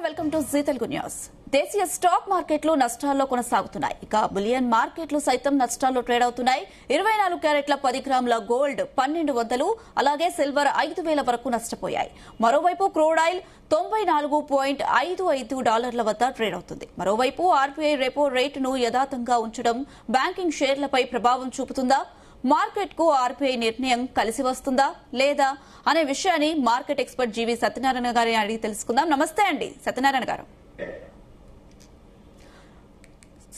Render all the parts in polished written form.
Welcome to Zee Telugu news. దేశీయ stock మార్కెట్లు నష్టాల్లో కొనసాగుతున్నాయి. ఇక బులియన్ మార్కెట్లు సైతం నష్టాల్లో ట్రేడ్ అవుతున్నాయి. 24 క్యారెట్ల 10 గ్రాముల గోల్డ్ 1200, అలాగే సిల్వర్ 5000 వరకు నష్టపోయాయి. మరోవైపు క్రూడ్ ఆయిల్ $94.55 వద్ద ట్రేడ్ అవుతుంది. మరోవైపు ఆర్బీఐ రెపో రేటును యథాతథంగా ఉంచడం బ్యాంకింగ్ షేర్లపై ప్రభావం చూపుతుందా? మార్కెట్ కు ఆర్బీఐ నిర్ణయం కలిసి వస్తుందా లేదా అనే విషయాన్ని మార్కెట్ ఎక్స్పర్ట్ జీవి సత్యనారాయణ గారిని అడిగి తెలుసుకుందాం. నమస్తే అండి సత్యనారాయణ గారు.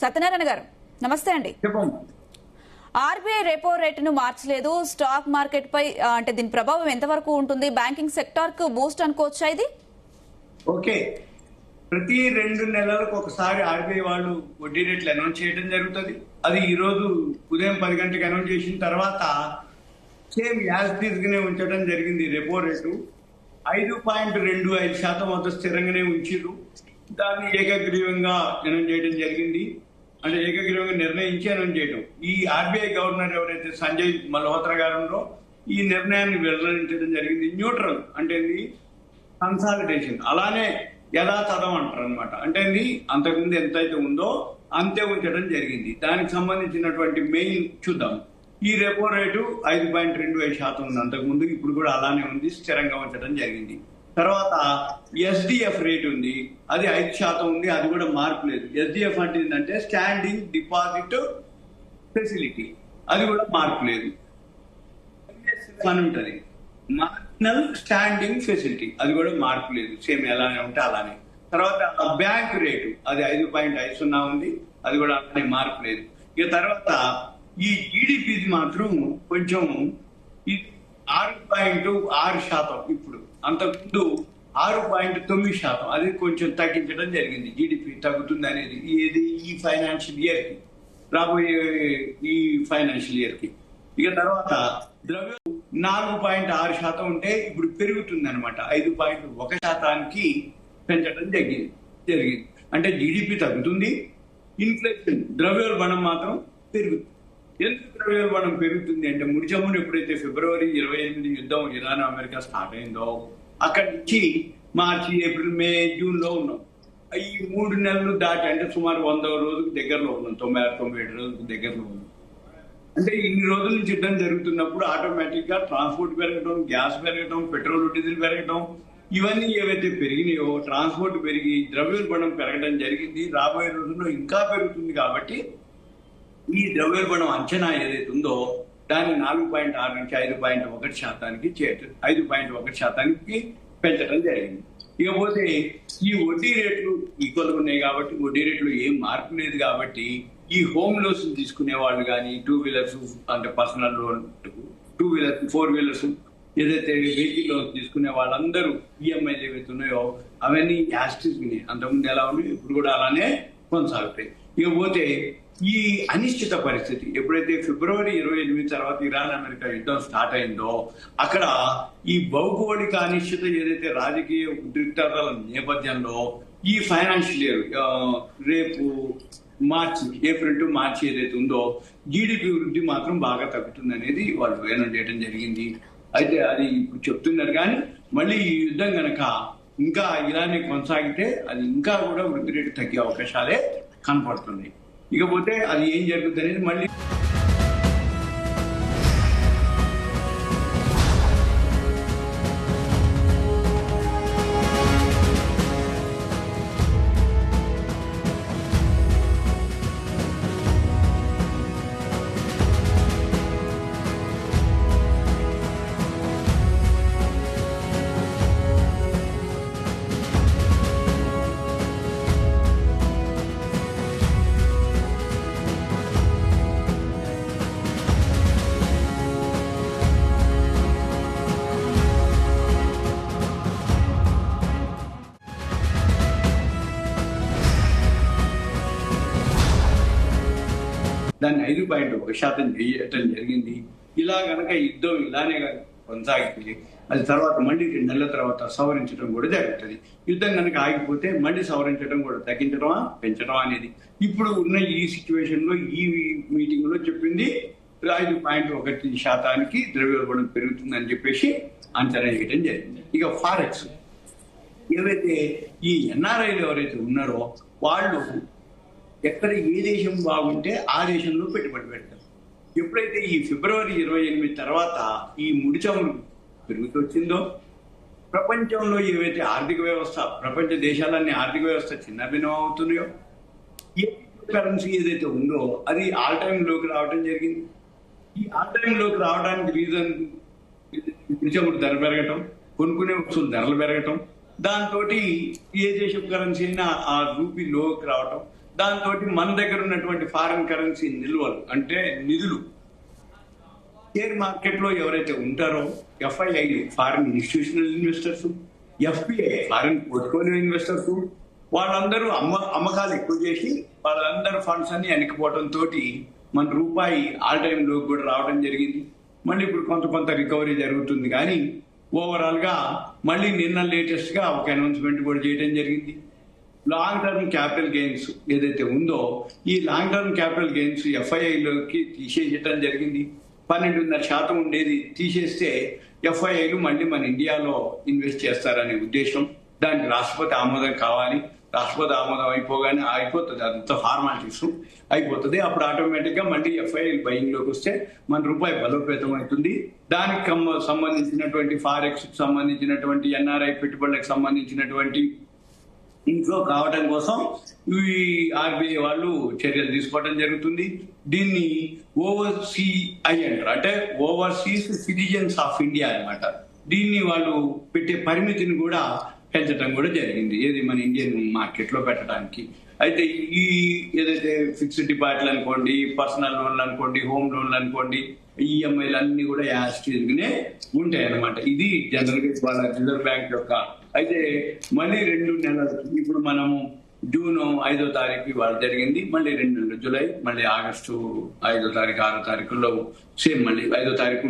సత్యనారాయణ గారు నమస్తే అండి. ఆర్బీఐ రెపో రేటును మార్చలేదు. స్టాక్ మార్కెట్ పై అంటే దీని ప్రభావం ఎంతవరకు ఉంటుంది? బ్యాంకింగ్ సెక్టార్ కు బూస్ట్ అనుకోవచ్చా ఇది? ఓకే, ప్రతి 2 నెలలకు ఒకసారి ఆర్బీఐ వాళ్ళు వడ్డీ రేట్లు అనౌన్స్ చేయడం జరుగుతుంది. అది ఈ రోజు ఉదయం 10 గంటలకు అనౌన్స్ చేసిన తర్వాత సేమ్ యాజ్ టీజ్గానే ఉంచడం జరిగింది. రెపో రేటు 5.25% వద్ద స్థిరంగానే ఉంచారు. దాన్ని ఏకగ్రీవంగా అనౌన్స్ చేయడం జరిగింది. అంటే ఏకగ్రీవంగా నిర్ణయించి అనౌన్స్ చేయడం. ఈ ఆర్బీఐ గవర్నర్ ఎవరైతే సంజయ్ మల్హోత్రా గారు ఉన్నారో ఈ నిర్ణయాన్ని వెల్లడించడం జరిగింది. న్యూట్రల్ అంటే కన్సాలిడేషన్, అలానే యథాతథం అంటారు అనమాట. అంటే అంతకుముందు ఎంతైతే ఉందో అంతే ఉంచడం జరిగింది. దానికి సంబంధించినటువంటి మెయిన్ చూద్దాం. ఈ రెపో రేటు 5.25% ఉంది అంతకుముందు, ఇప్పుడు కూడా అలానే ఉంది, స్థిరంగా ఉంచడం జరిగింది. తర్వాత ఎస్డిఎఫ్ రేట్ ఉంది, అది 5% ఉంది, అది కూడా మార్పు లేదు. ఎస్డిఎఫ్ అంటే ఏంటంటే స్టాండింగ్ డిపాజిట్ ఫెసిలిటీ, అది కూడా మార్పు లేదు. అని ఉంటుంది మార్జినల్ స్టాండింగ్ ఫెసిలిటీ, అది కూడా మార్పు లేదు, సేమ్ ఎలానే ఉంటే అలానే. తర్వాత బ్యాంక్ రేటు అది 5.50 ఉంది, అది కూడా అలానే మార్పు లేదు. ఇక తర్వాత ఈ జీడిపిది మాత్రం కొంచెం 6.6%, ఇప్పుడు అంతకుముందు 6.9%, అది కొంచెం తగ్గించడం జరిగింది. జీడిపి తగ్గుతుంది అనేది ఏది ఈ ఫైనాన్షియల్ ఇయర్ కి, రాబోయే ఈ ఫైనాన్షియల్ ఇయర్ కి. ఇక తర్వాత ద్రవ్యం 4.6% ఉంటే ఇప్పుడు పెరుగుతుంది అనమాట, 5.1%కి పెంచడం జరిగింది. అంటే జీడిపి తగ్గుతుంది, ఇన్ఫ్లేషన్ ద్రవ్యోల్బణం మాత్రం పెరుగుతుంది. ఎందుకు ద్రవ్యోల్బణం పెరుగుతుంది అంటే ముడిచముడు ఎప్పుడైతే ఫిబ్రవరి 28 యుద్ధం ఇరాన్ అమెరికా స్టార్ట్ అయిందో అక్కడి నుంచి మార్చి, ఏప్రిల్, మే, జూన్ లో ఉన్నాం. ఈ 3 నెలలు దాటి అంటే సుమారు 100 రోజులకు దగ్గరలో ఉన్నాం, 96-97 రోజులకు దగ్గరలో ఉన్నాం. అంటే ఇన్ని రోజుల నుంచి యుద్ధం జరుగుతున్నప్పుడు ఆటోమేటిక్ గా ట్రాన్స్పోర్ట్ పెరగడం, గ్యాస్ పెరగడం, పెట్రోల్ డీజిల్ పెరగడం, ఇవన్నీ ఏవైతే పెరిగినాయో ట్రాన్స్పోర్ట్ పెరిగి ద్రవ్యోల్బణం పెరగడం జరిగింది. రాబోయే రోజుల్లో ఇంకా పెరుగుతుంది. కాబట్టి ఈ ద్రవ్యోల్బణం అంచనా ఏదైతే ఉందో దాన్ని 4.6 నుంచి 5.1%కి 5.1%కి పెంచడం జరిగింది. ఇకపోతే ఈ వడ్డీ రేట్లు ఈక్వల్ ఉన్నాయి కాబట్టి, వడ్డీ రేట్లు ఏం మార్పు లేదు కాబట్టి ఈ హోమ్ లోన్స్ తీసుకునే వాళ్ళు కానీ, 2 వీలర్స్ అంటే పర్సనల్ లోన్, 2 వీలర్స్ 4 వీలర్స్ ఏదైతే వెహికల్ లోన్స్ తీసుకునే వాళ్ళందరూ ఈఎంఐలు ఏవైతే ఉన్నాయో అవన్నీ యాస్టిస్ని అంతకుముందు ఎలా ఉంది ఇప్పుడు కూడా అలానే కొనసాగుతాయి. ఇకపోతే ఈ అనిశ్చిత పరిస్థితి ఎప్పుడైతే ఫిబ్రవరి 28 తర్వాత ఇరాన్ అమెరికా యుద్ధం స్టార్ట్ అయిందో అక్కడ ఈ భౌగోళిక అనిశ్చిత ఏదైతే రాజకీయ ఉద్రిక్తతల నేపథ్యంలో ఈ ఫైనాన్షియల్ ఇయర్ రేపు ఏప్రిల్ టు మార్చి ఏదైతే ఉందో జీడిపి వృద్ధి మాత్రం బాగా తగ్గుతుంది అనేది వాళ్ళు అనౌన్స్ చేయడం జరిగింది. అయితే అది ఇప్పుడు చెప్తున్నారు కానీ మళ్ళీ ఈ యుద్ధం గనక ఇంకా ఇలానే కొనసాగితే అది ఇంకా కూడా వృద్ధి రేటు తగ్గే అవకాశాలే కనపడుతున్నాయి. ఇకపోతే అది ఏం జరుగుతుంది అనేది మళ్ళీ దాన్ని 5.1% చేయటం జరిగింది. ఇలా గనక యుద్ధం ఇలానే కొనసాగితే అది తర్వాత మళ్ళీ 2 నెలల తర్వాత సవరించడం కూడా జరుగుతుంది. యుద్ధం కనుక ఆగిపోతే మళ్ళీ సవరించడం కూడా, తగ్గించడమా పెంచడం అనేది ఇప్పుడు ఉన్న ఈ సిచ్యువేషన్ లో ఈ మీటింగ్ లో చెప్పింది 5.1% ద్రవ్యోల్బణం పెరుగుతుందని చెప్పేసి అంచనా చేయడం జరిగింది. ఇక ఫారెక్స్ ఏవైతే ఈ ఎన్ఆర్ఐలు ఎవరైతే ఉన్నారో వాళ్ళు ఎక్కడ ఏ దేశం బాగుంటే ఆ దేశంలో పెట్టుబడి పెడతారు. ఎప్పుడైతే ఈ ఫిబ్రవరి 28 తర్వాత ఈ ముడి చమురు పెరుగుతూ వచ్చిందో, ప్రపంచంలో ఏవైతే ఆర్థిక వ్యవస్థ, ప్రపంచ దేశాలన్నీ ఆర్థిక వ్యవస్థ చిన్నభిన్నం అవుతున్నాయో, ఏ కరెన్సీ ఏదైతే ఉందో అది ఆల్ టైమ్ లోకి రావడం జరిగింది. ఈ ఆల్ టైమ్ లోకి రావడానికి రీజన్ ముడి చమురు ధర పెరగటం, కొనుక్కునే వస్తువులు ధరలు పెరగటం, దాంతో ఏ దేశం కరెన్సీ అయినా ఆ రూపీ లోకి రావటం, దాంతో మన దగ్గర ఉన్నటువంటి ఫారిన్ కరెన్సీ నిల్వలు అంటే నిధులు షేర్ మార్కెట్ లో ఎవరైతే ఉంటారో ఎఫ్ఐఐలు foreign institutional investors, FPI foreign portfolio investors, వాళ్ళందరూ అమ్మకాలు ఎక్కువ చేసి వాళ్ళందరూ ఫండ్స్ అన్ని వెనక్కిపోవడంతో మన రూపాయి ఆల్ టైమ్ లోకి కూడా రావడం జరిగింది. మళ్ళీ ఇప్పుడు కొంత రికవరీ జరుగుతుంది. కానీ ఓవరాల్ గా మళ్ళీ నిన్న లేటెస్ట్ గా ఒక అనౌన్స్మెంట్ కూడా చేయడం జరిగింది. లాంగ్ టర్మ్ క్యాపిటల్ గెయిన్స్ ఏదైతే ఉందో ఈ లాంగ్ టర్మ్ క్యాపిటల్ గెయిన్స్ ఎఫ్ఐఐలోకి తీసేయటం జరిగింది. 12.5% ఉండేది తీసేస్తే ఎఫ్ఐఐలు మళ్ళీ మన ఇండియాలో ఇన్వెస్ట్ చేస్తారనే ఉద్దేశం. దానికి రాష్ట్రపతి ఆమోదం కావాలి. రాష్ట్రపతి ఆమోదం అయిపోగానే అయిపోతుంది, అదంతా ఫార్మాలిటీస్ అయిపోతుంది. అప్పుడు ఆటోమేటిక్ గా మళ్ళీ ఎఫ్ఐఐలు బయింగ్ లోకి వస్తే మన రూపాయి బలోపేతం అవుతుంది. దానికి సంబంధించినటువంటి ఫారెక్స్ సంబంధించినటువంటి ఎన్ఆర్ఐ పెట్టుబడులకు సంబంధించినటువంటి ఇంట్లో కావడం కోసం ఈ ఆర్బీఐ వాళ్ళు చర్యలు తీసుకోవడం జరుగుతుంది. దీన్ని ఓవర్సీఐ అంటారు, అంటే ఓవర్సీస్ సిటిజన్స్ ఆఫ్ ఇండియా అన్నమాట. దీన్ని వాళ్ళు పెట్టే పరిమితిని కూడా పెంచడం కూడా జరిగింది, ఏది మన ఇండియన్ మార్కెట్ లో పెట్టడానికి. అయితే ఈ ఏదైతే ఫిక్స్డ్ డిపాజిట్లు అనుకోండి, పర్సనల్ లోన్లు అనుకోండి, హోమ్ లోన్లు అనుకోండి, ఈఎంఐలు అన్ని కూడా యాస్టీజ్గానే ఉంటాయి అన్నమాట. ఇది జనరల్ గా వాళ్ళ రిజర్వ్ బ్యాంక్ యొక్క. అయితే మళ్ళీ 2 నెలలు, ఇప్పుడు మనము జూన్ 5వ తారీఖు వాళ్ళు జరిగింది, మళ్ళీ 2 నెలలు జూలై, మళ్ళీ ఆగస్టు 5వ తారీఖు 6వ తారీఖుల్లో సేమ్ మళ్ళీ 5వ తారీఖు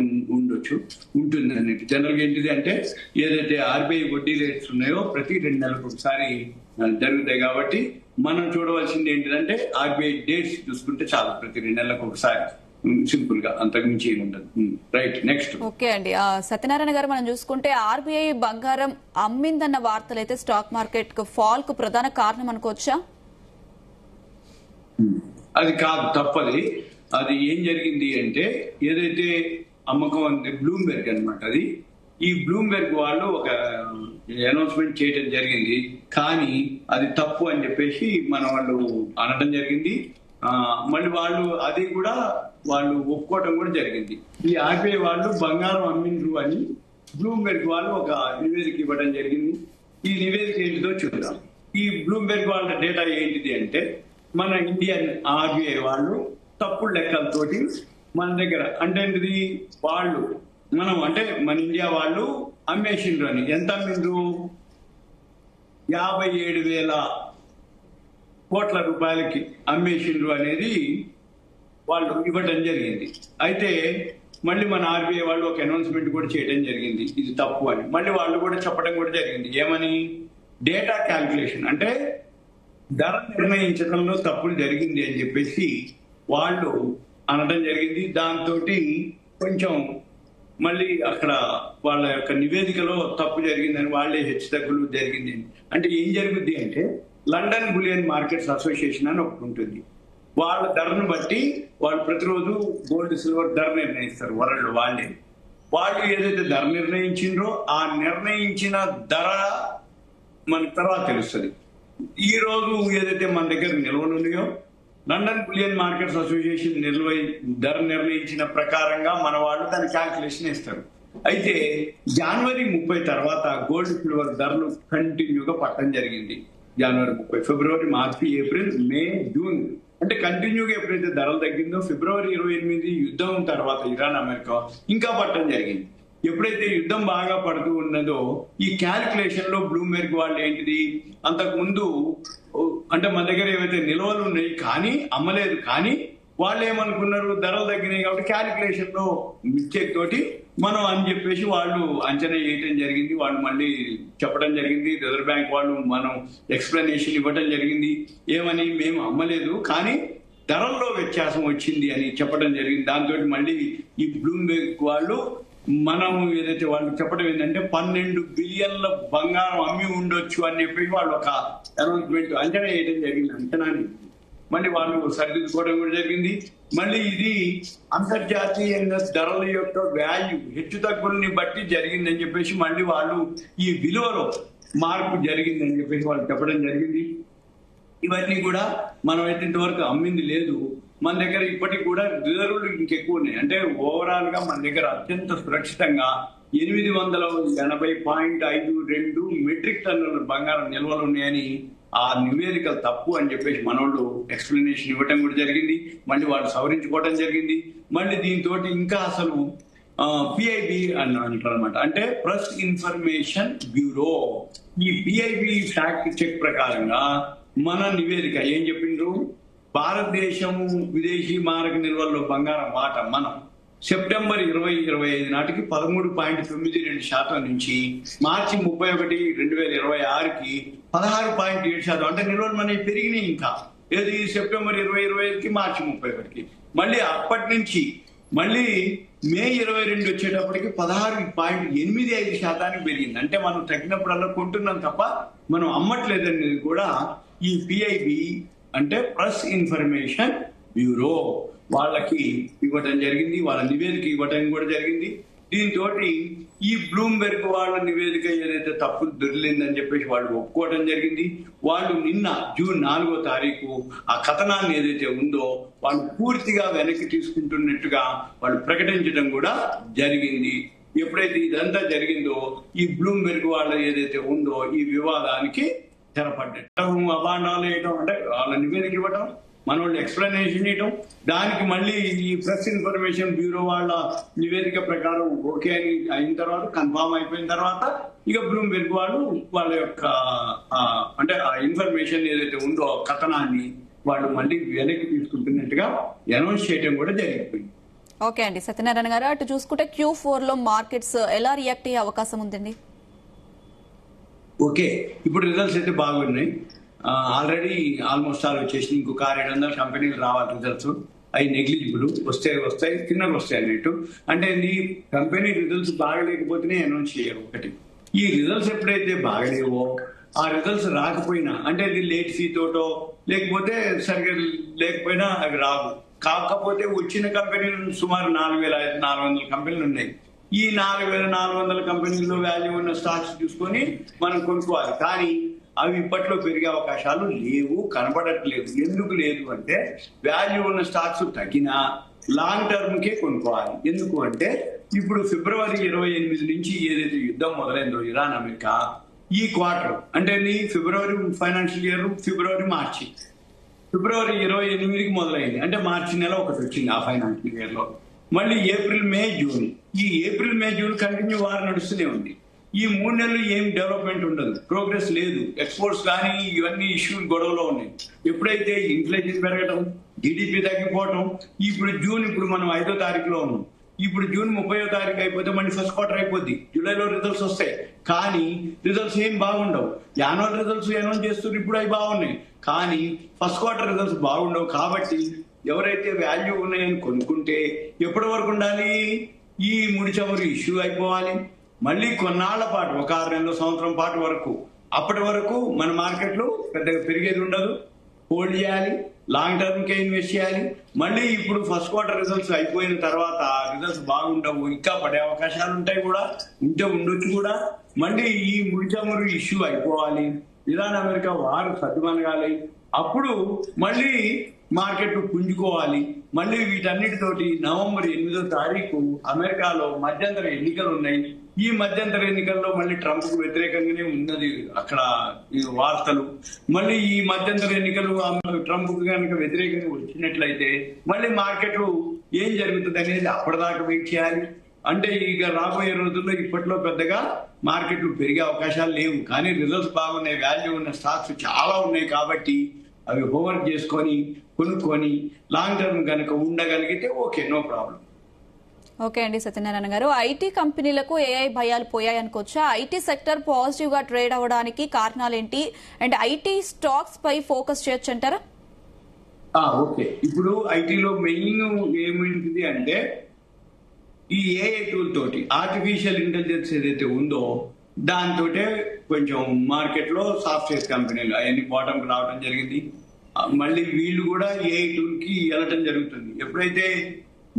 ఉంటుంది అన్నిటి. జనరల్ గా ఏంటిది అంటే ఏదైతే ఆర్బీఐ వడ్డీ రేట్స్ ఉన్నాయో ప్రతి 2 నెలలకు ఒకసారి జరుగుతాయి. కాబట్టి మనం చూడవలసింది ఏంటిదంటే ఆర్బీఐ డేట్స్ చూసుకుంటే చాలు, ప్రతి 2 నెలలకు ఒకసారి, సింపుల్ గా, అంతకుమించి ఉండదు. Right, next. ఓకే అండి, సత్యనారాయణ గారు, మనం చూసుకుంటే ఆర్బీఐ బంగారం అమ్మిందన్న వార్తలు అయితే స్టాక్ మార్కెట్ ఫాల్ కు ప్రధాన కారణం అనుకోవచ్చా? అది కాదు, తప్పది. అది ఏం జరిగింది అంటే ఏదైతే అమ్మకం అంటే బ్లూంబెర్గ్ అన్నమాట. అది ఈ బ్లూంబెర్గ్ వాళ్ళు ఒక అనౌన్స్మెంట్ చేయడం జరిగింది, కానీ అది తప్పు అని చెప్పేసి మన వాళ్ళు అనడం జరిగింది. మళ్ళీ వాళ్ళు అది కూడా వాళ్ళు ఒప్పుకోవటం కూడా జరిగింది. ఈ ఆర్బీఐ వాళ్ళు బంగారం అమ్మిండ్రు అని బ్లూంబెర్గ్ వాళ్ళు ఒక నివేదిక ఇవ్వడం జరిగింది. ఈ నివేదిక ఏంటిదో చూద్దాం. ఈ బ్లూంబెర్గ్ వాళ్ళ డేటా ఏంటిది అంటే మన ఇండియన్ ఆర్బీఐ వాళ్ళు తప్పుడు లెక్కలతోటి మన దగ్గర అంటే ఏంటిది వాళ్ళు మనం అంటే మన ఇండియా వాళ్ళు అమ్మేసిండ్రు అని. ఎంత అమ్మిండ్రు? 57,000 కోట్ల రూపాయలకి అమ్మేసిండ్రు అనేది వాళ్ళు ఇవ్వడం జరిగింది. అయితే మళ్ళీ మన ఆర్బీఐ వాళ్ళు ఒక అనౌన్స్మెంట్ కూడా చేయడం జరిగింది, ఇది తప్పు అని. మళ్ళీ వాళ్ళు కూడా చెప్పడం కూడా జరిగింది, ఏమని? డేటా క్యాల్కులేషన్ అంటే ధర నిర్ణయించడంలో తప్పులు జరిగింది అని చెప్పేసి వాళ్ళు అనడం జరిగింది. దాంతో కొంచెం మళ్ళీ అక్కడ వాళ్ళ యొక్క నివేదికలో తప్పు జరిగిందని వాళ్ళే హెచ్చుతగ్గులు జరిగింది. అంటే ఏం జరుగుద్ది అంటే లండన్ బులియన్ మార్కెట్స్ అసోసియేషన్ అని ఒకటి ఉంటుంది. వాళ్ళ ధరను బట్టి వాళ్ళు ప్రతిరోజు గోల్డ్ సిల్వర్ ధర నిర్ణయిస్తారు వరల్డ్. వాళ్ళు ఏదైతే ధర నిర్ణయించిండ్రో ఆ నిర్ణయించిన ధర మనకు తర్వాత తెలుస్తుంది. ఈ రోజు ఏదైతే మన దగ్గర నిల్వలు ఉన్నాయో లండన్ బులియన్ మార్కెట్స్ అసోసియేషన్ ధర నిర్ణయించిన ప్రకారంగా మన వాళ్ళు దాని క్యాల్కులేషన్ ఇస్తారు. అయితే జనవరి 30 తర్వాత గోల్డ్ సిల్వర్ ధరలు కంటిన్యూగా పట్టడం జరిగింది. జనవరి 30, ఫిబ్రవరి, మార్చి, ఏప్రిల్, మే, జూన్ అంటే కంటిన్యూగా ఎప్పుడైతే ధరలు తగ్గిందో ఫిబ్రవరి 28 యుద్ధం తర్వాత ఇరాన్ అమెరికా ఇంకా పట్టడం జరిగింది. ఎప్పుడైతే యుద్ధం బాగా పడుతూ ఉన్నదో ఈ క్యాల్కులేషన్ లో బ్లూంబెర్గ్ వాళ్ళు ఏంటిది అంతకు ముందు అంటే మన దగ్గర ఏవైతే నిల్వలు ఉన్నాయి కానీ అమ్మలేదు, కానీ వాళ్ళు ఏమనుకున్నారు ధరలు తగ్గినాయి కాబట్టి క్యాల్కులేషన్ లో మిస్టేక్ తోటి మనం అని చెప్పేసి వాళ్ళు అంచనా వేయటం జరిగింది. వాళ్ళు మళ్ళీ చెప్పడం జరిగింది, రిజర్వ్ బ్యాంక్ వాళ్ళు మనం ఎక్స్ప్లెనేషన్ ఇవ్వడం జరిగింది, ఏమని? మేము అమ్మలేదు కానీ ధరల్లో వ్యత్యాసం వచ్చింది అని చెప్పడం జరిగింది. దాంతో మళ్ళీ ఈ బ్లూంబెర్గ్ వాళ్ళు మనం ఏదైతే వాళ్ళు చెప్పడం ఏంటంటే 12 బిలియన్ల బంగారం అమ్మి ఉండొచ్చు అని చెప్పి వాళ్ళు ఒక అనౌన్స్మెంట్ అంచనా వేయడం జరిగింది. అంచనాని మళ్ళీ వాళ్ళు సరిదిద్దుకోవడం కూడా జరిగింది. మళ్ళీ ఇది అంతర్జాతీయంగా ధరల యొక్క వాల్యూ హెచ్చు తగ్గుల్ని బట్టి జరిగిందని చెప్పేసి మళ్ళీ వాళ్ళు ఈ విలువలో మార్పు జరిగిందని చెప్పేసి వాళ్ళు చెప్పడం జరిగింది. ఇవన్నీ కూడా మనం అయితే ఇంతవరకు అమ్మింది లేదు. మన దగ్గర ఇప్పటికి కూడా రిజర్వులు ఇంకెక్కువ ఉన్నాయి. అంటే ఓవరాల్ గా మన దగ్గర అత్యంత సురక్షితంగా 880.52 మెట్రిక్ టన్నుల బంగారం నిల్వలు ఉన్నాయని ఆ నివేదికలు తప్పు అని చెప్పేసి మనోళ్ళు ఎక్స్ప్లెనేషన్ ఇవ్వటం కూడా జరిగింది. మళ్ళీ వాళ్ళు సవరించుకోవడం జరిగింది. మళ్ళీ దీంతో ఇంకా అసలు పిఐబి అని అంటారు అనమాట, అంటే ప్రెస్ ఇన్ఫర్మేషన్ బ్యూరో. ఈ పిఐబి ఫ్యాక్ట్ చెక్ ప్రకారంగా మన నివేదిక ఏం చెప్పిండ్రు, భారతదేశం విదేశీ మారక నిల్వల్లో బంగారం వాటా మనం సెప్టెంబర్ 2025 నాటికి 13.92% నుంచి మార్చి 31, 2026కి 16.7%. అంటే నిల్వలు మనకి పెరిగినాయి. ఇంకా ఏది సెప్టెంబర్ 2025కి మార్చి 31కి మళ్ళీ అప్పటి నుంచి మళ్ళీ మే 22 వచ్చేటప్పటికి 16.85% పెరిగింది. అంటే మనం తగ్గినప్పుడల్లా కొంటున్నాం తప్ప మనం అమ్మట్లేదనేది కూడా ఈ పిఐబి అంటే ప్రెస్ ఇన్ఫర్మేషన్ బ్యూరో వాళ్ళకి ఇవ్వటం జరిగింది. వాళ్ళ నివేదిక ఇవ్వటం కూడా జరిగింది. దీంతో ఈ బ్లూంబెర్గ్ వాళ్ళ నివేదిక ఏదైతే తప్పు దొరికిందని చెప్పేసి వాళ్ళు ఒప్పుకోవడం జరిగింది. వాళ్ళు నిన్న జూన్ 4వ తారీఖు ఆ కథనాన్ని ఏదైతే ఉందో వాళ్ళు పూర్తిగా వెనక్కి తీసుకుంటున్నట్టుగా వాళ్ళు ప్రకటించడం కూడా జరిగింది. ఎప్పుడైతే ఇదంతా జరిగిందో ఈ బ్లూంబెర్గ్ వాళ్ళ ఏదైతే ఉందో ఈ వివాదానికి తెరపడ్డం, అభాండాలు వేయటం, అంటే వాళ్ళ నివేదిక ఇవ్వటం, మన వాళ్ళు ఎక్స్ప్లెనేషన్ ఇవ్వటం, దానికి మళ్ళీ ఈ ప్రెస్ ఇన్ఫర్మేషన్ బ్యూరో వాళ్ళ నివేదిక ప్రకారం ఓకే అని అయిన తర్వాత, కన్ఫామ్ అయిపోయిన తర్వాత ఇక బ్లూంబెర్గ్ వాళ్ళు వాళ్ళ యొక్క అంటే ఆ ఇన్ఫర్మేషన్ ఏదైతే ఉందో కథనాన్ని వాళ్ళు మళ్ళీ వెనక్కి తీసుకుంటున్నట్టుగా అనౌన్స్ చేయడం కూడా జరిగిపోయింది. ఓకే అండి సత్యనారాయణ గారు, అటు చూసుకుంటే Q4 లో మార్కెట్స్ ఎలా రియాక్ట్ అయ్యే అవకాశం ఉందండి? ఓకే, ఇప్పుడు రిజల్ట్స్ అయితే బాగున్నాయి. ఆల్రెడీ ఆల్మోస్ట్ ఆల్ వచ్చేసి ఇంకొక 700 కంపెనీలు రావాలి రిజల్ట్స్. అవి నెగ్లిజిబుల్, వస్తాయి కిందకు వస్తాయి అన్నట్టు. అంటే ఈ కంపెనీ రిజల్ట్స్ బాగలేకపోతేనే అనౌన్స్ చేయరు. ఒకటి, ఈ రిజల్ట్స్ ఎప్పుడైతే బాగలేవో ఆ రిజల్ట్స్ రాకపోయినా, అంటే అది లేట్ ఫీ తోటో లేకపోతే సరిగ్గా లేకపోయినా అవి రావు. కాకపోతే వచ్చిన కంపెనీలు సుమారు 4,400 కంపెనీలు ఉన్నాయి. ఈ 4,400 కంపెనీల్లో వాల్యూ ఉన్న స్టాక్స్ చూసుకొని మనం కొనుక్కోవాలి. కానీ అవి ఇప్పట్లో పెరిగే అవకాశాలు లేవు, కనబడట్లేదు. ఎందుకు లేదు అంటే వాల్యూ ఉన్న స్టాక్స్ తగ్గినా లాంగ్ టర్మ్ కే కొనుక్కోవాలి. ఎందుకు అంటే ఇప్పుడు ఫిబ్రవరి 28 నుంచి ఏదైతే యుద్ధం మొదలైందో ఇరాన్ అమెరికా, ఈ క్వార్టర్ అంటే ఫిబ్రవరి ఫైనాన్షియల్ ఇయర్ మార్చి, ఫిబ్రవరి 28కి మొదలైంది. అంటే మార్చి నెల ఒకటి వచ్చింది ఆ ఫైనాన్షియల్ ఇయర్ లో. మళ్ళీ ఏప్రిల్ మే జూన్, ఈ April May June continue war నడుస్తూనే ఉంది. ఈ 3 నెలలు ఏం డెవలప్మెంట్ ఉండదు, ప్రోగ్రెస్ లేదు. ఎక్స్పోర్ట్స్ కానీ ఇవన్నీ ఇష్యూలు గొడవలో ఉన్నాయి. ఎప్పుడైతే ఇన్ఫ్లేషన్ పెరగడం, జీడిపి తగ్గిపోవడం, ఇప్పుడు మనం 5వ తారీఖులో ఉన్నాం. ఇప్పుడు జూన్ 30వ తారీఖు అయిపోతే మళ్ళీ ఫస్ట్ క్వార్టర్ అయిపోద్ది, జూలైలో రిజల్ట్స్ వస్తాయి. కానీ రిజల్ట్స్ ఏం బాగుండవు. యాన్యువల్ రిజల్ట్స్ అనౌన్స్ చేస్తున్నారు, ఇప్పుడు అవి బాగున్నాయి. కానీ ఫస్ట్ క్వార్టర్ రిజల్ట్స్ బాగుండవు. కాబట్టి ఎవరైతే వాల్యూ ఉన్నాయని కొనుక్కుంటే ఎప్పటి వరకు ఉండాలి, ఈ ముడి చమురు ఇష్యూ అయిపోవాలి, మళ్ళీ కొన్నాళ్ల పాటు, ఒక 6 నెలల సంవత్సరం పాటు వరకు, అప్పటి వరకు మన మార్కెట్లో పెద్దగా పెరిగేది ఉండదు. హోల్డ్ చేయాలి, లాంగ్ టర్మ్ కే ఇన్వెస్ట్ చేయాలి. మళ్ళీ ఇప్పుడు ఫస్ట్ క్వార్టర్ రిజల్ట్స్ అయిపోయిన తర్వాత రిజల్ట్స్ బాగుండవు, ఇంకా పడే అవకాశాలు ఉంటాయి కూడా, ఉండొచ్చు కూడా. మళ్ళీ ఈ ముడి చమురు ఇష్యూ అయిపోవాలి, ఇరాన్ అమెరికా వారు సద్దుమణగాలి, అప్పుడు మళ్ళీ మార్కెట్ పుంజుకోవాలి. మళ్ళీ వీటన్నిటితోటి నవంబర్ 8వ తారీఖు అమెరికాలో మధ్యంతర ఎన్నికలు ఉన్నాయి. ఈ మధ్యంతర ఎన్నికల్లో మళ్ళీ ట్రంప్ కు వ్యతిరేకంగానే ఉన్నది అక్కడ ఈ వార్తలు. మళ్ళీ ఈ మధ్యంతర ఎన్నికలు ట్రంప్ కు కనుక వ్యతిరేకంగా వచ్చినట్లయితే మళ్ళీ మార్కెట్లు ఏం జరుగుతుంది అనేది అప్పటిదాకా వెయిట్ చేయాలి. అంటే ఇక రాబోయే రోజుల్లో ఇప్పట్లో పెద్దగా మార్కెట్లు పెరిగే అవకాశాలు లేవు. కానీ రిజల్ట్స్ బాగున్నాయి, వాల్యూ ఉన్న స్టాక్స్ చాలా ఉన్నాయి. కాబట్టి అవి హోంవర్క్ చేసుకొని కొనుక్కొని లాంగ్ టర్మ్ కనుక ఉండగలిగితే ఓకే, నో ప్రాబ్లం. ఓకే అండి సత్యనారాయణ గారు, ఐటీ కంపెనీలకు ఏఐ భయాలు పోయాయనుకోవచ్చా? ఐటీ సెక్టర్ పాజిటివ్ గా ట్రేడ్ అవ్వడానికి కారణాలేంటి? అండ్ ఐటీ స్టాక్స్ పై ఫోకస్ చేయొచ్చు అంటారా? ఓకే, ఇప్పుడు ఐటీలో మెయిన్ ఏమిటి అంటే ఈ ఏఐ టూల్ తోటి ఆర్టిఫిషియల్ ఇంటెలిజెన్స్ ఏదైతే ఉందో దాంతో కొంచెం మార్కెట్ లో సాఫ్ట్వేర్ కంపెనీలు అవన్నీ బాటంకి రావడం జరిగింది. మళ్ళీ వీళ్ళు కూడా ఏఐ టూల్ కి వెళ్ళటం జరుగుతుంది. ఎప్పుడైతే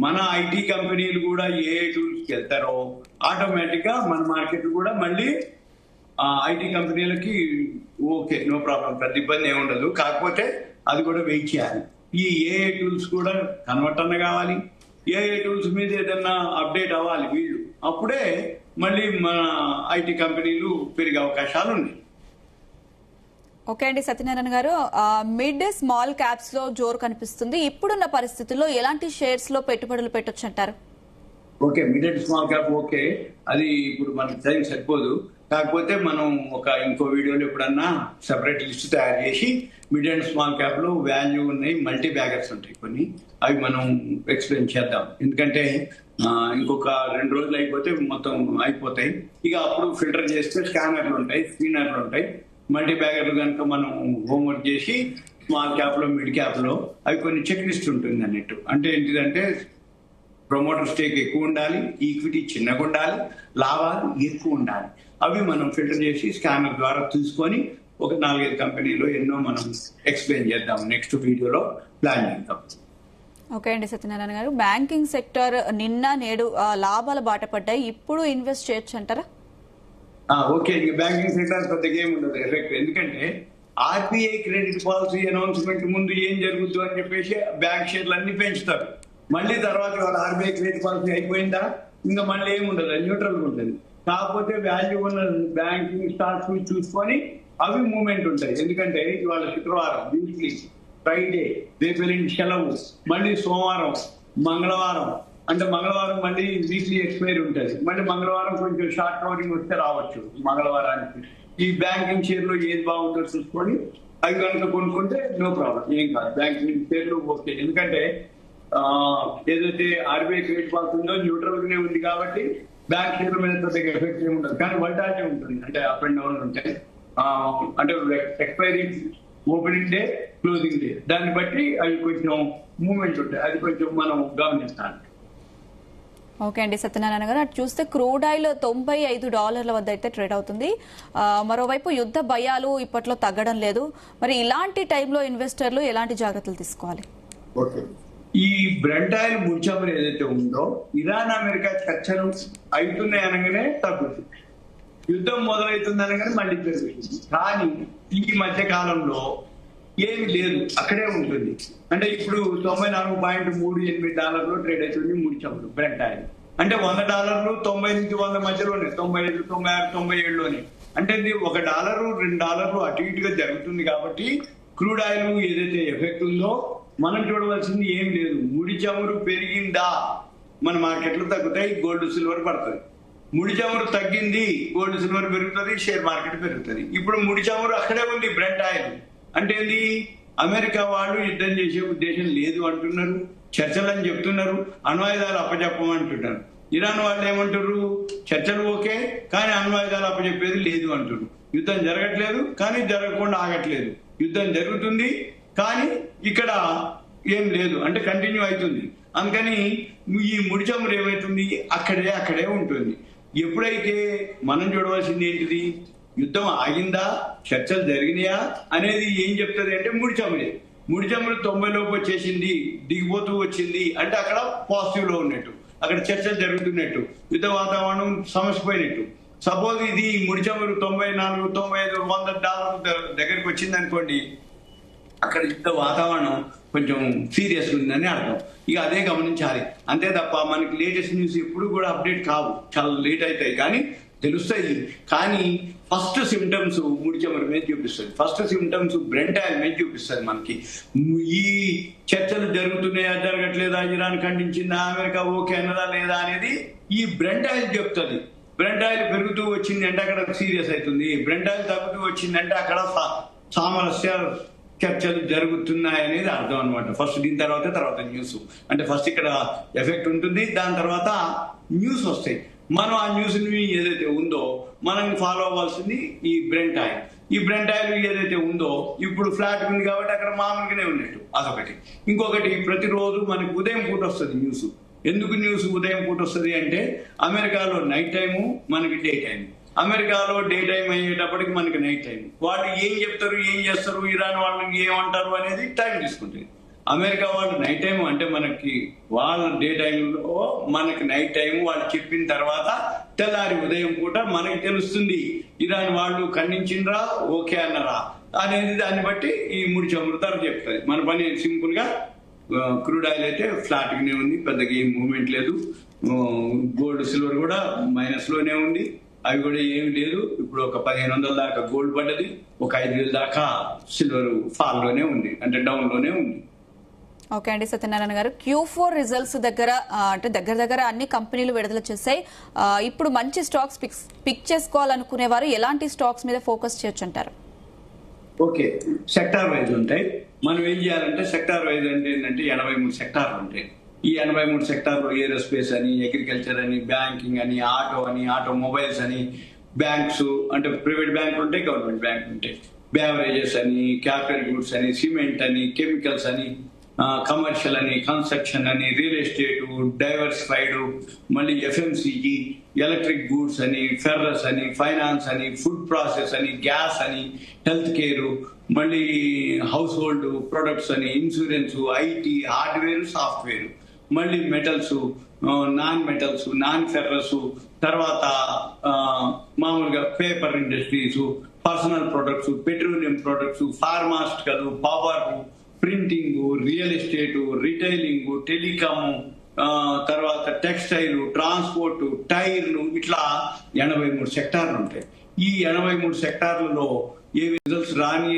మన ఐటీ కంపెనీలు కూడా ఏఐ టూల్స్ కి వెళ్తారో ఆటోమేటిక్ గా మన మార్కెట్ కూడా మళ్ళీ ఐటీ కంపెనీలకి ఓకే, నో ప్రాబ్లం, పెద్ద ఇబ్బంది ఏమి ఉండదు. కాకపోతే అది కూడా వెయిట్ చేయాలి. ఈ ఏఐ టూల్స్ కూడా కన్వర్ట్ అన్న కావాలి. ఏఐ టూల్స్ మీద ఏదన్నా అప్డేట్ అవ్వాలి వీళ్ళు, అప్పుడే మళ్ళీ మన ఐటీ కంపెనీలు పెరిగే అవకాశాలు ఉన్నాయి. ఓకే అండి సత్యనారాయణ గారు, మిడ్ స్మాల్ క్యాప్స్ లో జోరు కనిపిస్తుంది. ఇప్పుడున్న పరిస్థితుల్లో ఎలాంటి షేర్స్ లో పెట్టుబడులు పెట్టొచ్చు అంటారు? Okay, mid and small cap okay, అది ఇప్పుడు మనకి టైం సరిపోదు. కాకపోతే మనం ఇంకో వీడియోలో ఎప్పుడన్నా సెపరేట్ లిస్ట్ తయారు చేసి మిడ్ అండ్ స్మాల్ క్యాప్ లో వాల్యూ ఉన్నాయి, మల్టీ బ్యాగర్స్ ఉంటాయి కొన్ని, అవి మనం ఎక్స్ప్లెయిన్ చేద్దాం. ఎందుకంటే ఇంకొక 2 రోజులు అయిపోతే మొత్తం అయిపోతాయి. ఇక అప్పుడు ఫిల్టర్ చేస్తే స్కానర్లు ఉంటాయి, స్క్రీనర్లు ఉంటాయి. మల్టీ బ్యాగర్లు కనుక మనం హోంవర్క్ చేసి స్మాల్ క్యాప్ లో మిడ్ క్యాప్ లో అవి కొన్ని చెక్ లిస్ట్ ఉంటుంది అన్నట్టు. అంటే ఏంటిదంటే ప్రమోటర్ స్టేక్ ఎక్కువ ఉండాలి, ఈక్విటీ చిన్నగా ఉండాలి, లాభాలు ఎక్కువ ఉండాలి. అవి మనం ఫిల్టర్ చేసి స్కానర్ ద్వారా తీసుకొని ఒక 4-5 కంపెనీలో ఎన్నో మనం ఎక్స్ప్లెయిన్ చేద్దాం. నెక్స్ట్ వీడియోలో ప్లాన్ చేద్దాం. ఓకే అండి సత్యనారాయణ గారు, బ్యాంకింగ్ సెక్టర్ నిన్న నేడు లాభాల బాట పడ్డాయి. ఇప్పుడు ఇన్వెస్ట్ చేయొచ్చు అంటారా? ఓకే, ఇంకా బ్యాంకింగ్ సెక్టర్ పెద్దగా ఏమి ఉండదు ఎఫెక్ట్. ఎందుకంటే ఆర్బీఐ క్రెడిట్ పాలసీ అనౌన్స్మెంట్ ముందు ఏం జరుగుతుంది అని చెప్పేసి బ్యాంక్ షేర్లు అన్ని పెంచుతారు. మళ్ళీ తర్వాత వాళ్ళ ఆర్బీఐ క్రెడిట్ పాలసీ అయిపోయిందా ఇంకా మళ్ళీ ఏమి ఉండదు, న్యూట్రల్ గా ఉంటుంది. కాకపోతే వాల్యూ ఉన్న బ్యాంకింగ్ స్టాక్స్ చూసుకొని అవి మూవ్మెంట్ ఉంటాయి. ఎందుకంటే ఇవాళ శుక్రవారం, వీక్లీ, ఫ్రైడే, రేపు సెలవు, మళ్ళీ సోమవారం, మంగళవారం, అంటే మంగళవారం మళ్ళీ వీక్లీ ఎక్స్పైరీ ఉంటుంది. మళ్ళీ మంగళవారం కొంచెం షార్ట్ కవరింగ్ వస్తే రావచ్చు మంగళవారానికి. ఈ బ్యాంకింగ్ షేర్ లో ఏది బాగుంటుందో చూసుకొని అవి కనుక కొనుక్కుంటే నో ప్రాబ్లం, ఏం కాదు. బ్యాంకింగ్ షేర్లు ఓకే, ఎందుకంటే ఏదైతే ఆర్బీఐ క్రెడిట్ పాలసీ ఉందో న్యూట్రల్ గానే ఉంది కాబట్టి బ్యాంక్ షేర్ల మీద పెద్దగా ఎఫెక్ట్ ఏమి ఉండదు. కానీ వల్టాలిటీ ఉంటుంది, అంటే అప్ అండ్ డౌన్ ఉంటాయి. అంటే expiry, opening day, closing day, దాన్ని బట్టి అవి కొంచెం మూవ్మెంట్ ఉంటాయి. అది కొంచెం మనం గమనిస్తాం. ఓకే అండి సత్యనారాయణ గారు, అటు చూస్తే క్రూడ్ ఆయిల్ $95 వద్ద అయితే ట్రేడ్ అవుతుంది. మరోవైపు యుద్ధ భయాలు ఇప్పట్లో తగ్గడం లేదు. మరి ఇలాంటి టైంలో ఇన్వెస్టర్లు ఎలాంటి జాగ్రత్తలు తీసుకోవాలి? ఓకే, ఈ బ్రెంట్ ఆయిల్ ముడిచమురు ఏదైతే ఉందో ఇరాన్ అమెరికా చర్చలు అవుతున్నాయి అనగానే తగ్గుతుంది, యుద్ధం మొదలవుతుంది అనగానే మళ్ళీ పెరుగుతుంది. కానీ ఈ మధ్య కాలంలో ఏమి లేదు, అక్కడే ఉంటుంది. అంటే ఇప్పుడు $94.38 ట్రేడ్ అవుతుంది ముడిచమురు బ్రెంట్ ఆయిల్. అంటే $100 90 నుంచి 100 మధ్యలోనే, 95, 96, 97లోనే. అంటే ఇది $1, $2 అటు ఇటుగా జరుగుతుంది. కాబట్టి క్రూడ్ ఆయిల్ ఏదైతే ఎఫెక్ట్ ఉందో మనం చూడవలసింది ఏం లేదు. ముడి చమురు పెరిగిందా మన మార్కెట్లు తగ్గుతాయి, గోల్డ్ సిల్వర్ పడుతుంది. ముడి చమురు తగ్గింది, గోల్డ్ సిల్వర్ పెరుగుతుంది, షేర్ మార్కెట్ పెరుగుతుంది. ఇప్పుడు ముడి చమురు అక్కడే ఉంది బ్రెంట్ ఆయిల్. అంటే ఏంది, అమెరికా వాళ్ళు యుద్ధం చేసే ఉద్దేశం లేదు అంటున్నారు, చర్చలు అని చెప్తున్నారు, అణ్వాయుధాలు అప్పచెప్పమంటున్నారు. ఇరాన్ వాళ్ళు ఏమంటారు, చర్చలు ఓకే కానీ అణ్వాయుధాలు అప్పచెప్పేది లేదు అంటున్నారు. యుద్ధం జరగట్లేదు కానీ జరగకుండా ఆగట్లేదు, యుద్ధం జరుగుతుంది కానీ ఇక్కడ ఏం లేదు, అంటే కంటిన్యూ అవుతుంది. అందుకని ఈ ముడి చమురు ఏమవుతుంది, అక్కడే ఉంటుంది. ఎప్పుడైతే మనం చూడవలసింది ఏంటిది, యుద్ధం ఆగిందా, చర్చలు జరిగినాయా అనేది ఏం చెప్తుంది అంటే ముడి చమురే. ముడి చమురు 90 లోపు వచ్చేసింది, దిగిపోతూ వచ్చింది అంటే అక్కడ పాజిటివ్ లో ఉన్నట్టు, అక్కడ చర్చలు జరుగుతున్నట్టు, యుద్ధ వాతావరణం సమసిపోయినట్టు. సపోజ్ ఇది ముడి చమురు $94, $95, $100 దగ్గరికి వచ్చింది అనుకోండి, అక్కడ యుద్ధ వాతావరణం కొంచెం సీరియస్ ఉందని అర్థం. ఇక అదే గమనించాలి అంతే తప్ప మనకి లేటెస్ట్ న్యూస్ ఎప్పుడు కూడా అప్డేట్ కావు, చాలా లేట్ అవుతాయి కానీ తెలుస్తాయి. కానీ ఫస్ట్ సిమ్టమ్స్ ముడి చమురు మీద చూపిస్తుంది, ఫస్ట్ సిమ్టమ్స్ బ్రెంట్ ఆయిల్ మీద చూపిస్తుంది. మనకి ఈ చర్చలు జరుగుతున్నాయా జరగట్లేదా, ఇరాన్ ఖండించిందా, అమెరికా ఓకే అన్నదా లేదా అనేది ఈ బ్రెంట్ ఆయిల్ చెప్తుంది. బ్రెంట్ ఆయిల్ పెరుగుతూ వచ్చింది అంటే అక్కడ సీరియస్ అవుతుంది, బ్రెంట్ ఆయిల్ తగ్గుతూ వచ్చిందంటే అక్కడ సామరస్య చర్చలు జరుగుతున్నాయి అనేది అర్థం అనమాట. ఫస్ట్ దీని తర్వాత న్యూస్, అంటే ఫస్ట్ ఇక్కడ ఎఫెక్ట్ ఉంటుంది, దాని తర్వాత న్యూస్ వస్తాయి. మనం ఆ న్యూస్ ఏదైతే ఉందో మనం ఫాలో అవ్వాల్సింది ఈ బ్రెంట్ ఆయిల్. ఈ బ్రెంట్ ఆయిల్ ఏదైతే ఉందో ఇప్పుడు ఫ్లాట్ ఉంది కాబట్టి అక్కడ మామూలుగానే ఉన్నట్టు అదొకటి. ఇంకొకటి, ప్రతిరోజు మనకి ఉదయం పూట వస్తుంది న్యూస్, ఎందుకు న్యూస్ ఉదయం పూట వస్తుంది అంటే అమెరికాలో నైట్ టైము, మనకి డే టైం. అమెరికాలో డే టైం అయ్యేటప్పటికి మనకి నైట్ టైం. వాళ్ళు ఏం చెప్తారు, ఏం చేస్తారు, ఇరాన్ వాళ్ళకి ఏమంటారు అనేది టైం తీసుకుంటుంది. అమెరికా వాళ్ళు నైట్ టైం అంటే మనకి వాళ్ళ డే టైంలో మనకి నైట్ టైం. వాళ్ళు చెప్పిన తర్వాత తెల్లారి ఉదయం పూట మనకి తెలుస్తుంది ఇరాన్ వాళ్ళు ఖండించిండ్రా, ఓకే అన్నారా అనేది. దాన్ని బట్టి ఈ ముడి చమురుతారు చెప్తుంది. మన పని సింపుల్ గా క్రూడ్ ఆయిల్ అయితే ఫ్లాట్ గానే ఉంది, పెద్దగా ఏం మూవ్మెంట్ లేదు. గోల్డ్ సిల్వర్ కూడా మైనస్ లోనే ఉంది, అవి కూడా ఏమి లేదు. ఇప్పుడు ఒక 1500 దాకా గోల్డ్ పడ్డది, ఒక 5000 దాకా సిల్వర్ ఫాల్ లోనే ఉంది, అంటే డౌన్ లోనే ఉంది. ఓకే అండి సత్యనారాయణ గారు, Q4 రిజల్ట్స్ దగ్గర అంటే దగ్గర అన్ని కంపెనీలు విడుదల చేశాయి. ఇప్పుడు మంచి స్టాక్స్ పిక్ చేసుకోవాలనుకునే వారు ఎలాంటి స్టాక్స్ మీద ఫోకస్ చేయొచ్చు అంటారు? ఓకే, సెక్టార్ వైజ్ ఉంటాయి. మనం ఏం చేయాలంటే సెక్టార్ వైజ్ అంటే ఏంటంటే 83 సెక్టార్లు ఉంటాయి. ఈ 83 సెక్టార్లు ఏరోస్పేస్ అని, అగ్రికల్చర్ అని, బ్యాంకింగ్ అని, ఆటో అని, ఆటోమొబైల్స్ అని, బ్యాంక్స్ అంటే ప్రైవేట్ బ్యాంకులు ఉంటాయి, గవర్నమెంట్ బ్యాంకులు ఉంటాయి, బేవరేజెస్ అని, క్యాపిటల్ గుడ్స్ అని, సిమెంట్ అని, కెమికల్స్ అని, కమర్షియల్ అని, కన్స్ట్రక్షన్ అని, రియల్ ఎస్టేట్, డైవర్సిఫైడ్, మళ్ళీ ఎఫ్ఎంసీజీ, ఎలక్ట్రిక్ గూడ్స్ అని, ఫెర్రస్ అని, ఫైనాన్స్ అని, ఫుడ్ ప్రాసెస్ అని, గ్యాస్ అని, హెల్త్ కేర్, మళ్ళీ హౌస్ హోల్డ్ ప్రొడక్ట్స్ అని, ఇన్సూరెన్స్, ఐటీ, హార్డ్వేర్, సాఫ్ట్వేర్, మళ్ళీ metals, non metals, non ferrous, తర్వాత మామూలుగా paper industries, personal products, petroleum products, pharmaceutical, power, printing, real estate, retailing, telecom, తర్వాత textile, transport, టైర్లు, ఇట్లా 83 సెక్టార్లు ఉంటాయి. ఈ 83 సెక్టార్లలో ఏ రిజల్ట్స్ రాని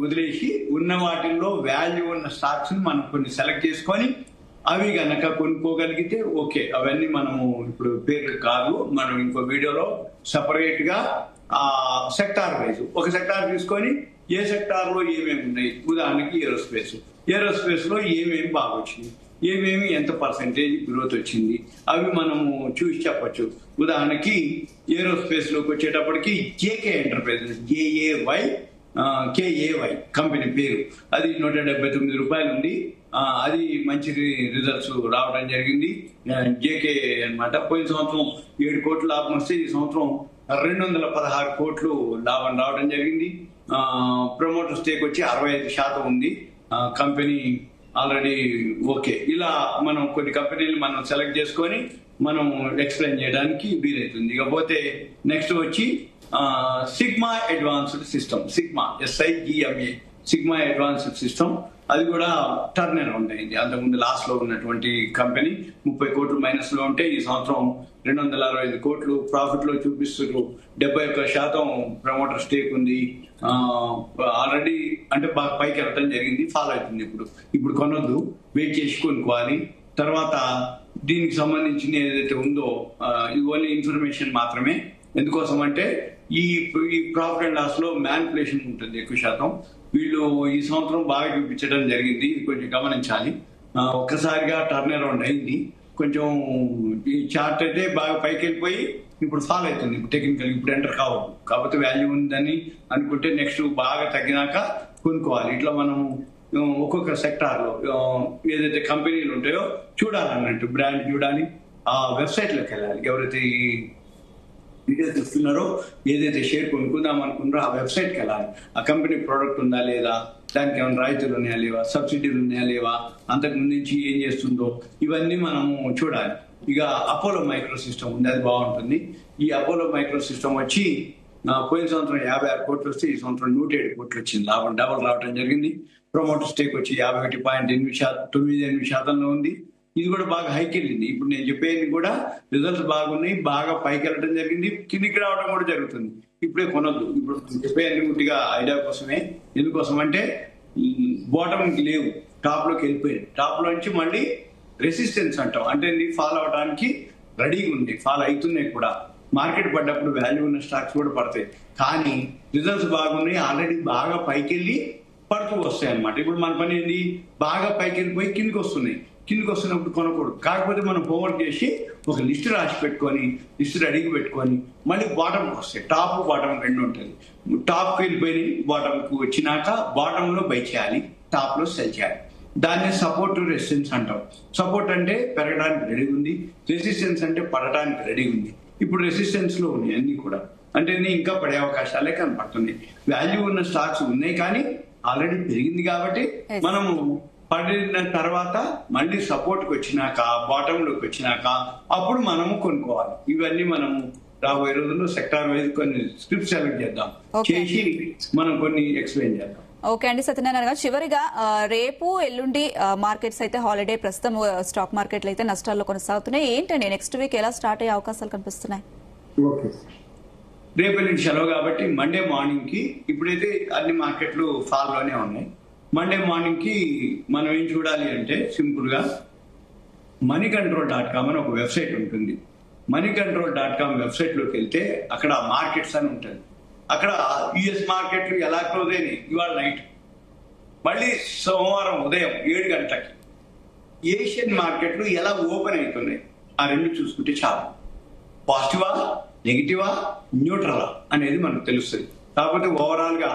వదిలేసి ఉన్న వాటిల్లో వాల్యూ ఉన్న స్టాక్స్ ని మనం కొన్ని సెలెక్ట్ చేసుకొని అవి గనక కొనుక్కోగలిగితే ఓకే. అవన్నీ మనము ఇప్పుడు పేర్లు కాదు, మనం ఇంకో వీడియోలో సపరేట్ గా సెక్టార్ వైజ్ ఒక సెక్టార్ తీసుకొని ఏ సెక్టార్ లో ఏమేమి ఉన్నాయి. ఉదాహరణకి ఏరోస్పేస్ లో ఏమేమి బాగా వచ్చింది, ఏమేమి ఎంత పర్సెంటేజ్ గ్రోత్ వచ్చింది, అవి మనము చూసి చెప్పచ్చు. ఉదాహరణకి ఏరోస్పేస్ లోకి వచ్చేటప్పటికి జేకే ఎంటర్ప్రైజెస్, KAY కంపెనీ పేరు, అది 179 రూపాయలు ఉంది. అది మంచి రిజల్ట్స్ రావడం జరిగింది. జేకే అన్నమాట. పోయిన సంవత్సరం 7 కోట్ల లాభం వస్తే ఈ సంవత్సరం 216 కోట్లు లాభం రావడం జరిగింది. ప్రమోటర్ స్టేక్ వచ్చి 65% ఉంది. Company already okay. ఇలా మనం కొన్ని కంపెనీలు మనం సెలెక్ట్ చేసుకొని మనం ఎక్స్ప్లెయిన్ చేయడానికి వీలవుతుంది. ఇకపోతే నెక్స్ట్ వచ్చి sigma advanced system, sigma advanced system, అది కూడా టర్న్ అరౌండ్ అయింది. అంతకుముందు లాస్ లో ఉన్నటువంటి కంపెనీ 30 కోట్లు మైనస్ లో ఉంటే ఈ సంవత్సరం 265 కోట్లు ప్రాఫిట్ లో చూపిస్తున్నారు. 71% ప్రమోటర్ స్టేక్ ఉంది. ఆల్రెడీ అంటే బాగా పైకి వెళ్ళటం జరిగింది, ఫాలో అవుతుంది. ఇప్పుడు కొనొద్దు, వెయిట్ చేసి కొనుక్కోవాలి. తర్వాత దీనికి సంబంధించిన ఏదైతే ఉందో ఇది ఓన్లీ ఇన్ఫర్మేషన్ మాత్రమే. ఎందుకోసం అంటే ఈ ప్రాఫిట్ అండ్ లాస్ లో మ్యానిపులేషన్ ఉంటుంది ఎక్కువ శాతం. వీళ్ళు ఈ సంవత్సరం బాగా చూపించడం జరిగింది, కొంచెం గమనించాలి. ఒక్కసారిగా టర్న్ అరౌండ్ అయింది. కొంచెం ఈ చార్ట్ అయితే బాగా పైకి వెళ్ళిపోయి ఇప్పుడు ఫాలో అవుతుంది. ఇప్పుడు టెక్నికల్ ఇప్పుడు ఎంటర్ కావద్దు, కాకపోతే వాల్యూ ఉందని అనుకుంటే నెక్స్ట్ బాగా తగ్గినాక కొనుక్కోవాలి. ఇట్లా మనం ఒక్కొక్క సెక్టార్ లో ఏదైతే కంపెనీలు ఉంటాయో చూడాలన్నట్టు, బ్రాండ్ చూడాలి, ఆ వెబ్సైట్ లోకి వెళ్ళాలి. ఎవరైతే ఈ వీడియో చూస్తున్నారో ఏదైతే షేర్ కొనుక్కుందాం అనుకున్నారో ఆ వెబ్సైట్కి వెళ్ళాలి. ఆ కంపెనీ ప్రోడక్ట్ ఉందా లేదా, దానికి ఏమైనా రాయితీలు ఉన్నాయా లేవా, సబ్సిడీలు ఉన్నాయా లేవా, అంతకు ముందు నుంచి ఏం చేస్తుందో ఇవన్నీ మనము చూడాలి. ఇక అపోలో మైక్రో సిస్టమ్ ఉంది, అది బాగుంటుంది. ఈ అపోలో మైక్రో సిస్టమ్ వచ్చి పోయిన సంవత్సరం 56 కోట్లు వస్తే ఈ సంవత్సరం 107 కోట్లు వచ్చింది, లాభం డబల్ రావడం జరిగింది. ప్రమోటర్ స్టేక్ వచ్చి 51.98% ఉంది. ఇది కూడా బాగా హైకి వెళ్ళింది. ఇప్పుడు నేను చెప్పేది కూడా రిజల్ట్స్ బాగున్నాయి, బాగా పైకి వెళ్ళడం జరిగింది, కిందికి రావడం కూడా జరుగుతుంది. ఇప్పుడే కొనొద్దు. ఇప్పుడు చెప్పేది పూర్తిగా ఐడియా కోసమే. ఎందుకోసం అంటే బాటంకి లేవు, టాప్ లోకి వెళ్ళిపోయాయి. టాప్ లో నుంచి మళ్ళీ రెసిస్టెన్స్ అంటాం, అంటే ఫాలో అవడానికి రెడీగా ఉంది, ఫాలో అవుతున్నాయి కూడా. మార్కెట్ పడ్డప్పుడు వాల్యూ ఉన్న స్టాక్స్ కూడా పడతాయి, కానీ రిజల్ట్స్ బాగున్నాయి, ఆల్రెడీ బాగా పైకి వెళ్ళి పడుతూ వస్తాయి అన్నమాట. ఇప్పుడు మన పని ఏంది, బాగా పైకి వెళ్ళిపోయి కిందికి వస్తున్నాయి. కిందికి వస్తున్నప్పుడు కొనకూడదు. కాకపోతే మనం హోంవర్క్ చేసి ఒక లిస్ట్ రాసి పెట్టుకొని, లిస్ట్ రెడీగా పెట్టుకొని మళ్ళీ బాటంకి వస్తాయి. టాప్ బాటం రెండు ఉంటుంది. టాప్కి వెళ్ళిపోయి బాటంకి వచ్చినాక బాటంలో బై చేయాలి, టాప్ లో సెల్ చేయాలి. దాన్ని సపోర్ట్ టు రెసిస్టెన్స్ అంటాం. సపోర్ట్ అంటే పెరగడానికి రెడీ ఉంది, రెసిస్టెన్స్ అంటే పడటానికి రెడీ ఉంది. ఇప్పుడు రెసిస్టెన్స్ లో ఉన్నాయి అన్ని కూడా, అంటే ఇంకా పడే అవకాశాలే కనపడుతున్నాయి. వాల్యూ ఉన్న స్టాక్స్ ఉన్నాయి కానీ ఆల్రెడీ పెరిగింది కాబట్టి మనము పడిన తర్వాత మళ్ళీ సపోర్ట్ కి వచ్చినాక, బాటమ్ లోకి వచ్చినాక అప్పుడు మనము కొనుక్కోవాలి. ఇవన్నీ మనము రాబోయే రోజుల్లో సెక్టార్ వైజ్ కొన్ని స్క్రిప్ట్ సెలెక్ట్ చేద్దాం, చేసి మనం కొన్ని ఎక్స్ప్లెయిన్ చేద్దాం. ఓకే అండి సత్యనారాయణ గారు, చివరిగా రేపు ఎల్లుండి మార్కెట్స్ అయితే హాలిడే, ప్రస్తుతం స్టాక్ మార్కెట్లు అయితే నష్టాల్లో కొనసాగుతున్నాయి. ఏంటండి నెక్స్ట్ వీక్ ఎలా స్టార్ట్ అయ్యే అవకాశాలు కనిపిస్తున్నాయి? రేపు ఎల్లుండి సెలవు కాబట్టి మండే మార్నింగ్ కి, ఇప్పుడైతే అన్ని మార్కెట్లు ఫాల్ లోనే ఉన్నాయి. మండే మార్నింగ్ కి మనం ఏం చూడాలి అంటే సింపుల్ గా moneycontrol.com అని ఒక వెబ్సైట్ ఉంటుంది. moneycontrol.com వెబ్సైట్ లోకి వెళ్తే అక్కడ మార్కెట్స్ అని ఉంటుంది. అక్కడ యుఎస్ మార్కెట్లు ఎలా క్లోజ్ అయినాయి ఇవాళ నైట్, మళ్ళీ సోమవారం ఉదయం 7 గంటలకి ఏషియన్ మార్కెట్లు ఎలా ఓపెన్ అవుతున్నాయి, ఆ రెండు చూసుకుంటే చాలు. పాజిటివా, నెగిటివా, న్యూట్రలా అనేది మనకు తెలుస్తుంది. కాకపోతే ఓవరాల్ గా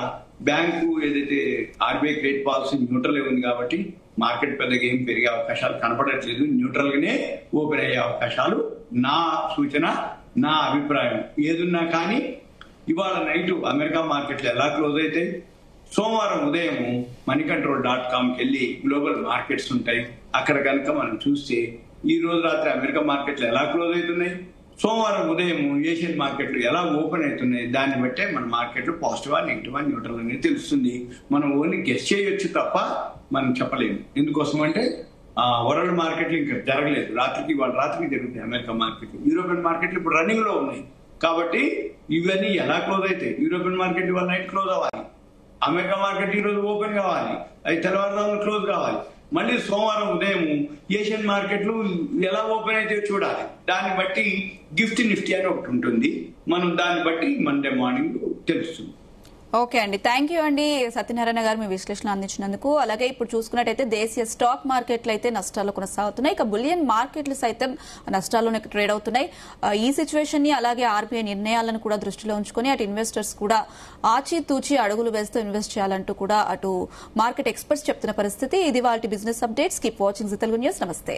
బ్యాంకు ఏదైతే ఆర్బీఐ క్రెడిట్ పాలసీ న్యూట్రల్ ఉంది కాబట్టి మార్కెట్ పెద్దగా ఏం పెరిగే అవకాశాలు కనపడట్లేదు. న్యూట్రల్ గానే ఓపెన్ అయ్యే అవకాశాలు నా సూచన, నా అభిప్రాయం. ఏదున్నా కానీ ఇవాళ నైట్ అమెరికా మార్కెట్లు ఎలా క్లోజ్ అవుతాయి, సోమవారం ఉదయం moneycontrol.comకి వెళ్ళి గ్లోబల్ మార్కెట్స్ ఉంటాయి, అక్కడ కనుక మనం చూస్తే ఈ రోజు రాత్రి అమెరికా మార్కెట్లు ఎలా క్లోజ్ అవుతున్నాయి, సోమవారం ఉదయం ఏషియన్ మార్కెట్లు ఎలా ఓపెన్ అవుతున్నాయి, దాన్ని బట్టే మన మార్కెట్లు పాజిటివా, నెగిటివా, న్యూట్రల్ అనేది తెలుస్తుంది. మనం ఓన్లీ గెస్ చేయొచ్చు తప్ప మనం చెప్పలేము. ఎందుకోసం అంటే వరల్డ్ మార్కెట్లు ఇంకా జరగలేదు, వాళ్ళ రాత్రికి జరుగుతాయి అమెరికా మార్కెట్లు. యూరోపియన్ మార్కెట్లు ఇప్పుడు రన్నింగ్ లో ఉన్నాయి కాబట్టి ఇవన్నీ ఎలా క్లోజ్ అవుతాయి, యూరోపియన్ మార్కెట్ ఇవాళ నైట్ క్లోజ్ అవ్వాలి, అమెరికా మార్కెట్ ఈ రోజు ఓపెన్ కావాలి, అది తెల్లవారుజామున క్లోజ్ కావాలి. మళ్ళీ సోమవారం ఉదయం ఏషియన్ మార్కెట్లు ఎలా ఓపెన్ అయితే చూడాలి. దాన్ని బట్టి గిఫ్ట్ నిఫ్టీ అని ఒకటి ఉంటుంది, మనం దాన్ని బట్టి మండే మార్నింగ్ తెలుస్తుంది. ఓకే అండి, థ్యాంక్ యూ అండి సత్యనారాయణ గారు మీ విశ్లేషణ అందించినందుకు. అలాగే ఇప్పుడు చూసుకున్నట్టయితే దేశీయ స్టాక్ మార్కెట్లు అయితే నష్టాలు కొనసాగుతున్నాయి, ఇక బులియన్ మార్కెట్లు సైతం నష్టాల్లోనే ట్రేడ్ అవుతున్నాయి. ఈ సిచ్యువేషన్ ని అలాగే ఆర్బీఐ నిర్ణయాలను కూడా దృష్టిలో ఉంచుకొని అటు ఇన్వెస్టర్స్ కూడా ఆచితూచి అడుగులు వేస్తూ ఇన్వెస్ట్ చేయాలంటూ కూడా అటు మార్కెట్ ఎక్స్పర్ట్స్ చెప్తున్న పరిస్థితి. ఇది వాళ్ళ business updates. Keep watching Zee Telugu news. నమస్తే.